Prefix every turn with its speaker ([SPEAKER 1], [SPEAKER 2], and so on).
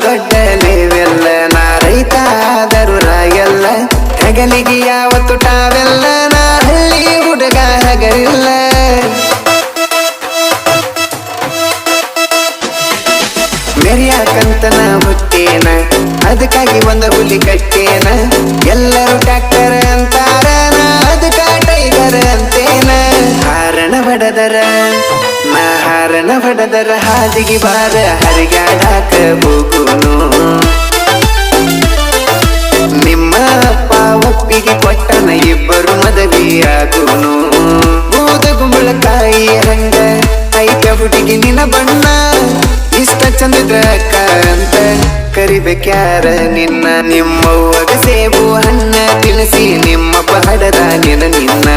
[SPEAKER 1] ದೊಡ್ಡ ಲೇವೆಲ್ಲ ನಾ ರೈತ ಆದರೂ ರಾಯಲ್ಲ ಹೆಗಲಿಗೆ ಯಾವತ್ತು ಟಾವೆಲ್ಲ ನಾ ಹಳ್ಳಿ ಹುಡುಗ ಹಗರಿಲ್ಲ ಮೆರಿಯಾಕಂತನ ಹುಟ್ಟೇನ ಅದಕ್ಕಾಗಿ ಒಂದು ಹುಲಿ ಕಟ್ಟೇನ ಎಲ್ಲರೂ ಟ್ರ್ಯಾಕ್ಟರ್ ಅಂತಾರ ನಾ ಅದಕ್ಕ ಟೈಗರ್ ಅಂತೇನ ಹಾರಣ ಬಡದರ ಹಾದಿಗೆ ಬಾರ ಹರಿಗಾಡಾಕ ಹೋಗುನು ನಿಮ್ಮ ಅಪ್ಪ ಒಪ್ಪಿಗೆ ಕೊಟ್ಟನ ಇಬ್ಬರು ಮದುವೆಯಾಗುನು ಬೂದ ಗುಂಬಳಕಾಯಿ ಹಂಗ ಐತ ಹುಡುಗಿ ನಿನ್ನ ಬಣ್ಣ ಇಷ್ಟ ಚಂದಿದ್ರ ಅಕ್ಕ ಅಂತ ಕರಿಬೇಕ್ಯಾರ ನಿನ್ನ ನಿಮ್ಮವ್ವಗ ಸೇಬು ಹಣ್ಣ ತಿನ್ನಿಸಿ ನಿಮ್ಮಪ್ಪ ಹಡದ ನಿನ್ನ